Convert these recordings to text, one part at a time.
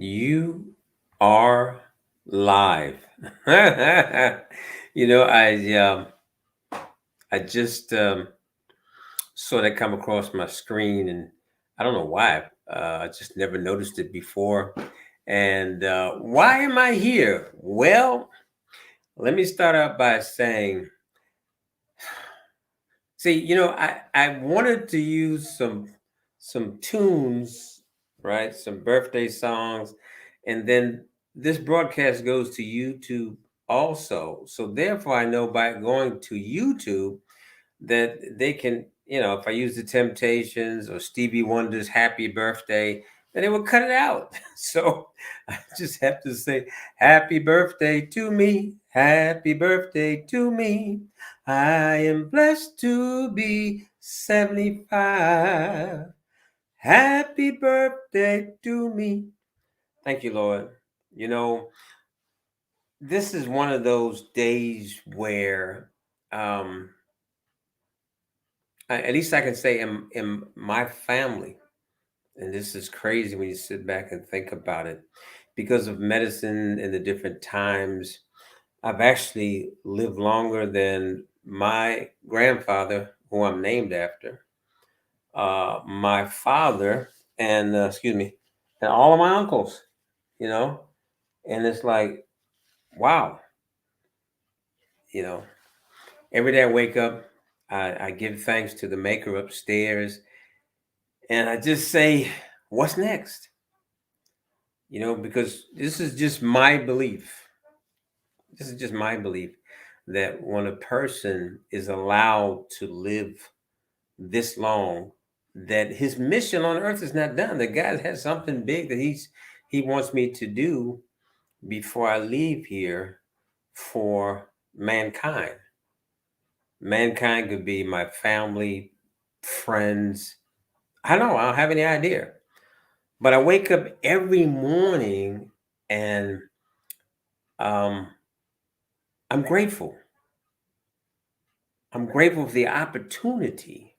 You are live. I just saw that come across my screen, and I don't know why. I just never noticed it before. And why am I here? Well, let me start out by saying, see, I wanted to use some tunes, right? Some birthday songs, and then this broadcast goes to YouTube also. So therefore, I know by going to YouTube that they can, if I use the Temptations or Stevie Wonder's Happy Birthday, then they will cut it out. So I just have to say, Happy birthday to me. Happy birthday to me. I am blessed to be 75. Happy birthday to me. Thank you, Lord. You know, this is one of those days where um, at least I can say in my family, and this is crazy when you sit back and think about it, because of medicine and the different times, I've actually lived longer than my grandfather, who I'm named after, my father, and excuse me, and all of my uncles. You know, and it's like, wow, you know, every day I wake up, I give thanks to the Maker upstairs, and I just say, what's next? Because this is just my belief. This is just my belief that when a person is allowed to live this long, that his mission on earth is not done. That God has something big that he wants me to do before I leave here for mankind. Mankind could be my family, friends. I don't know. I don't have any idea. But I wake up every morning and um, I'm grateful. I'm grateful for the opportunity.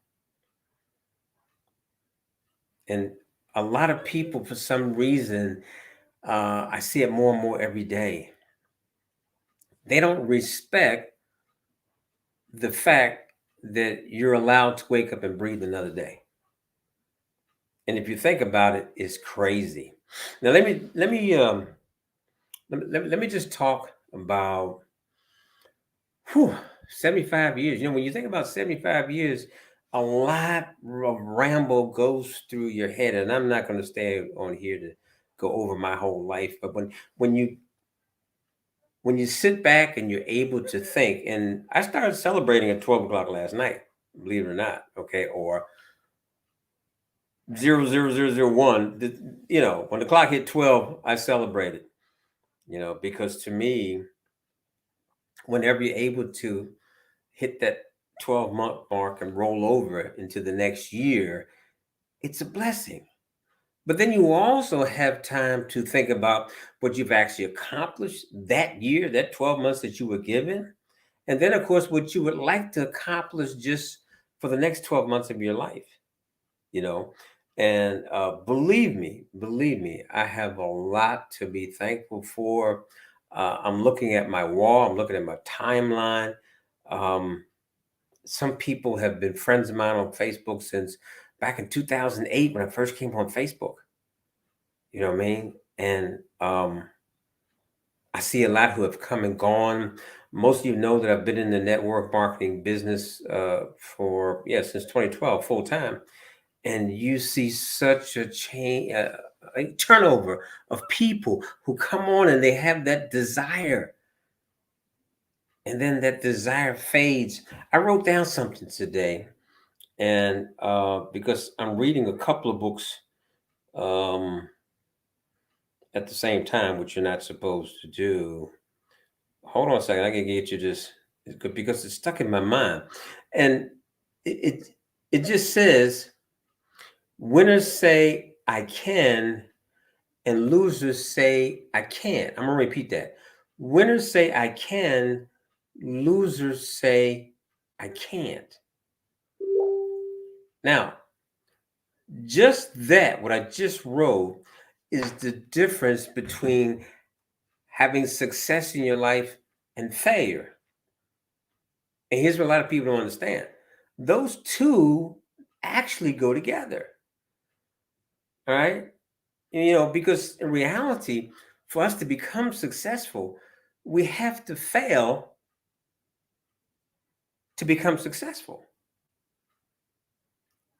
And a lot of people, for some reason, I see it more and more every day. They don't respect the fact that you're allowed to wake up and breathe another day. And if you think about it, it's crazy. Now let me just talk about whew, 75 years. When you think about 75 years, a lot of ramble goes through your head. And I'm not going to stay on here to go over my whole life. But when you when you sit back and you're able to think, and I started celebrating at 12 o'clock last night, believe it or not, okay, or 00001. When the clock hit 12, I celebrated, because to me, whenever you're able to hit that 12-month mark and roll over into the next year, it's a blessing. But then you also have time to think about what you've actually accomplished that year, that 12 months that you were given. And then, of course, what you would like to accomplish just for the next 12 months of your life, you know. And believe me, I have a lot to be thankful for. I'm looking at my wall, I'm looking at my timeline. Um, some people have been friends of mine on Facebook since back in 2008 when I first came on Facebook. You know what I mean? And I see a lot who have come and gone. Most of you know that I've been in the network marketing business for, yeah, since 2012, full time. And you see such a change, a turnover of people who come on and they have that desire, and then that desire fades. I wrote down something today, and because I'm reading a couple of books um, at the same time, which you're not supposed to do. Hold on a second, I can get you this because it's stuck in my mind, and it it just says winners say I can, and losers say I can't. I'm gonna repeat that. Winners say I can, losers say I can't. Now, just that, what I just wrote, is the difference between having success in your life and failure. And here's what a lot of people don't understand. Those two actually go together. All right. Because in reality, for us to become successful, we have to fail to become successful.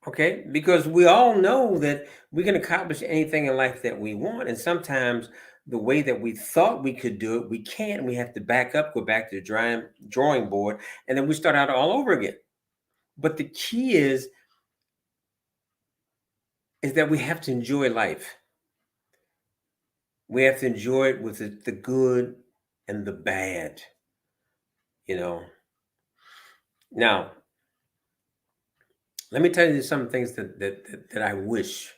Okay. Because we all know that we can accomplish anything in life that we want. And sometimes the way that we thought we could do it, we can't. We have to back up, go back to the drawing board, and then we start out all over again. But the key is that we have to enjoy life. We have to enjoy it with the good and the bad, you know. Now, let me tell you some things that I wish,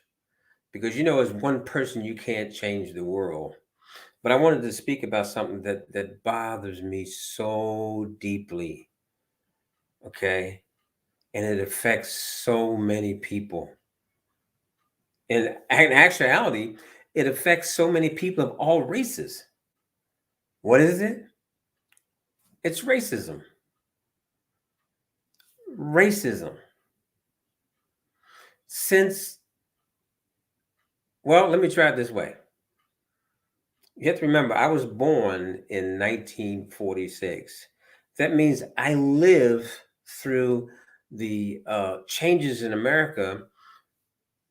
because as one person you can't change the world. But I wanted to speak about something that bothers me so deeply, okay? And it affects so many people. And in actuality, it affects so many people of all races. What is it? It's racism. Racism. Since, well, let me try it this way. You have to remember, I was born in 1946. That means I live through the changes in America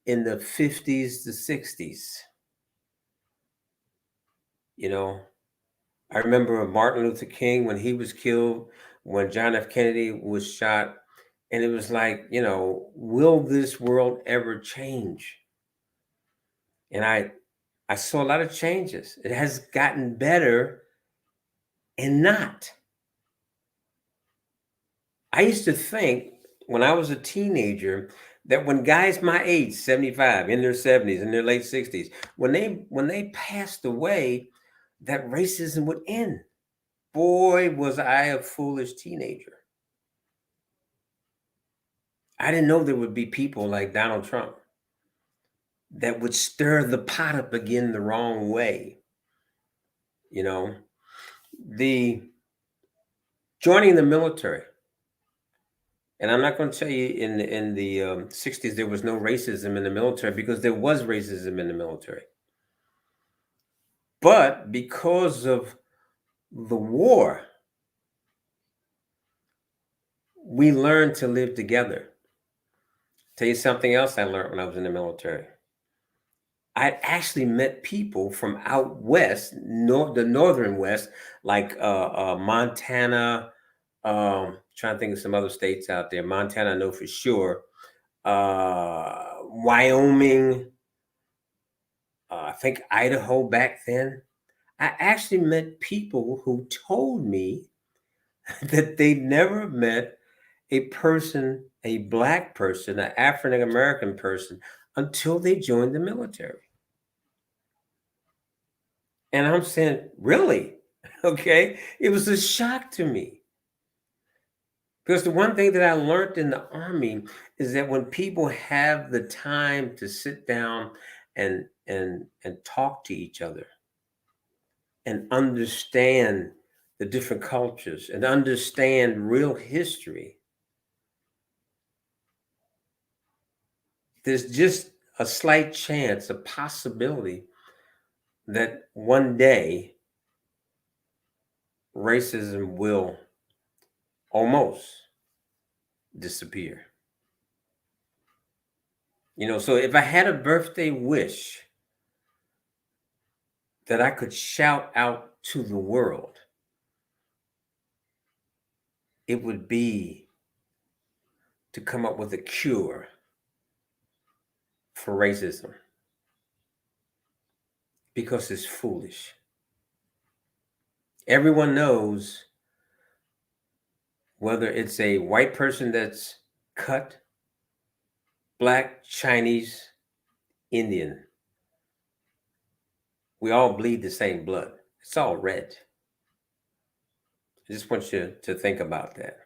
in the 50s to 60s. You know, I remember Martin Luther King when he was killed, when John F. Kennedy was shot. And it was like, will this world ever change? And I saw a lot of changes. It has gotten better and not. I used to think when I was a teenager that when guys my age, 75, in their 70s, in their late 60s, when they passed away, that racism would end. Boy, was I a foolish teenager. I didn't know there would be people like Donald Trump that would stir the pot up again the wrong way. You know, the joining the military. And I'm not going to tell you in the 60s there was no racism in the military, because there was racism in the military. But because of the war, we learned to live together. Tell you something else I learned when I was in the military. I actually met people from out west, the northern west, like Montana. Trying to think of some other states out there. Montana, I know for sure. Wyoming. I think Idaho back then. I actually met people who told me that they never met a person, a black person, an African American person, until they joined the military. And I'm saying, really? Okay. It was a shock to me. Because the one thing that I learned in the Army is that when people have the time to sit down and talk to each other and understand the different cultures and understand real history, there's just a slight chance, a possibility that one day racism will almost disappear. So if I had a birthday wish that I could shout out to the world, it would be to come up with a cure for racism, because it's foolish. Everyone knows, whether it's a white person that's cut, black, Chinese, Indian, we all bleed the same blood. It's all red. I just want you to think about that.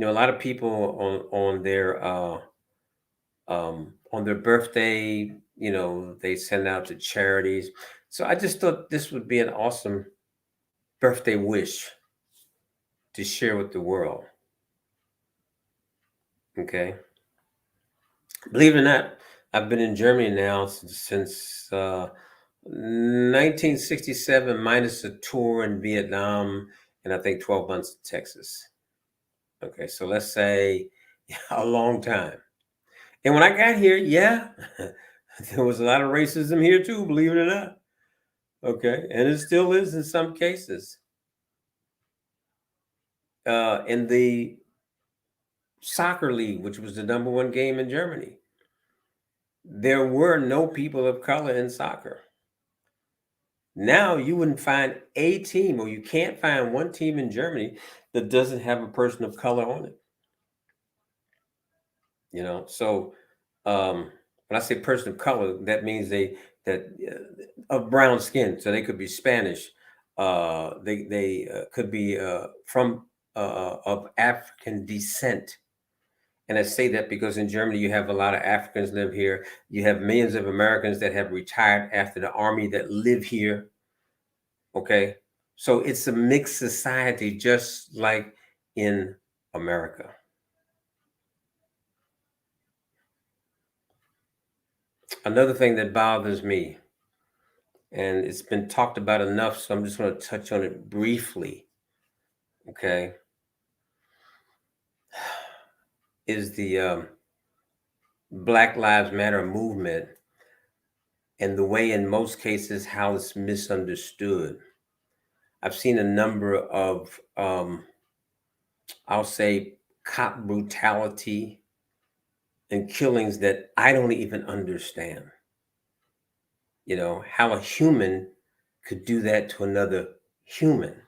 A lot of people on their birthday, they send out to charities. So I just thought this would be an awesome birthday wish to share with the world. Okay. Believe it or not, I've been in Germany now since 1967, minus a tour in Vietnam and I think 12 months in Texas. Okay, so let's say a long time. And when I got here, yeah, there was a lot of racism here too, believe it or not. Okay, and it still is in some cases. In the soccer league, which was the number one game in Germany, there were no people of color in soccer. Now you wouldn't find a team, or you can't find one team in Germany that doesn't have a person of color on it. So when I say person of color, that means that of brown skin, so they could be Spanish, they could be from of African descent. And I say that because in Germany you have a lot of Africans live here. You have millions of Americans that have retired after the army that live here. Okay, so it's a mixed society, just like in America. Another thing that bothers me, and it's been talked about enough, so I'm just going to touch on it briefly, okay, is the Black Lives Matter movement, and the way, in most cases, how it's misunderstood. I've seen a number of, I'll say, cop brutality and killings that I don't even understand. How a human could do that to another human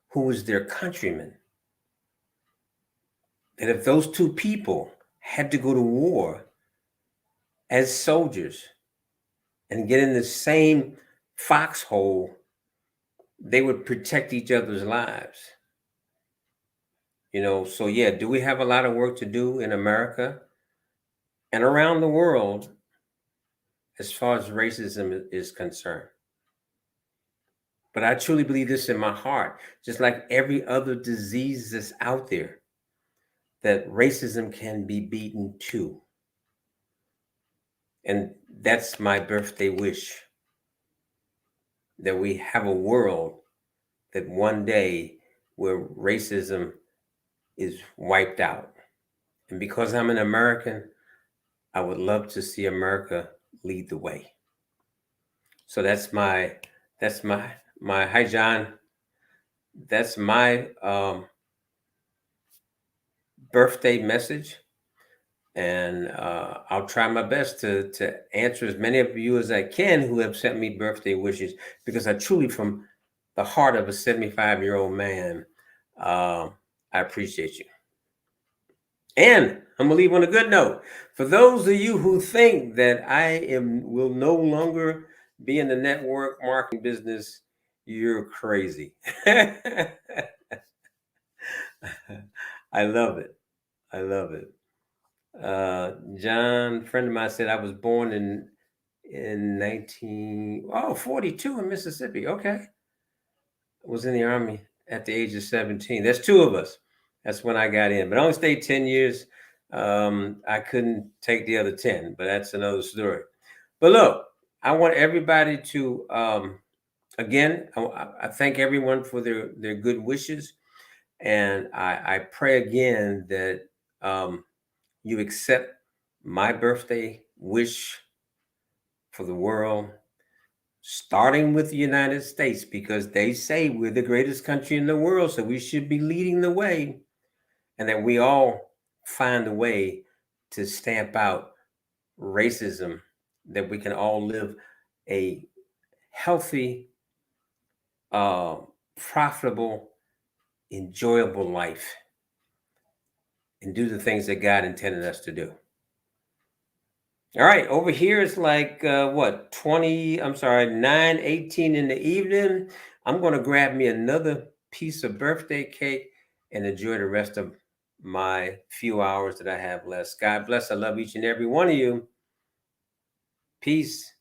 who was their countryman. And if those two people had to go to war as soldiers and get in the same foxhole, they would protect each other's lives. So yeah, do we have a lot of work to do in America and around the world as far as racism is concerned? But I truly believe this in my heart, just like every other disease that's out there, that racism can be beaten too. And that's my birthday wish, that we have a world that one day where racism is wiped out. And because I'm an American, I would love to see America lead the way. So that's my hi John. That's my birthday message. And I'll try my best to answer as many of you as I can who have sent me birthday wishes, because I truly, from the heart of a 75-year-old man, uh, I appreciate you. And I'm gonna leave on a good note. For those of you who think that will no longer be in the network marketing business, you're crazy. I love it. I love it. John, friend of mine, said I was born in 42 in Mississippi. Okay. Was in the army at the age of 17. That's two of us. That's when I got in, but I only stayed 10 years. I couldn't take the other 10, but that's another story. But look, I want everybody to, again, I thank everyone for their good wishes. And I pray again that you accept my birthday wish for the world, starting with the United States, because they say we're the greatest country in the world, so we should be leading the way, and that we all find a way to stamp out racism, that we can all live a healthy, uh, profitable, enjoyable life and do the things that God intended us to do. All right, over here it's like what, 20, I'm sorry, 9:18 in the evening. I'm going to grab me another piece of birthday cake and enjoy the rest of my few hours that I have left. God bless. I love each and every one of you. Peace.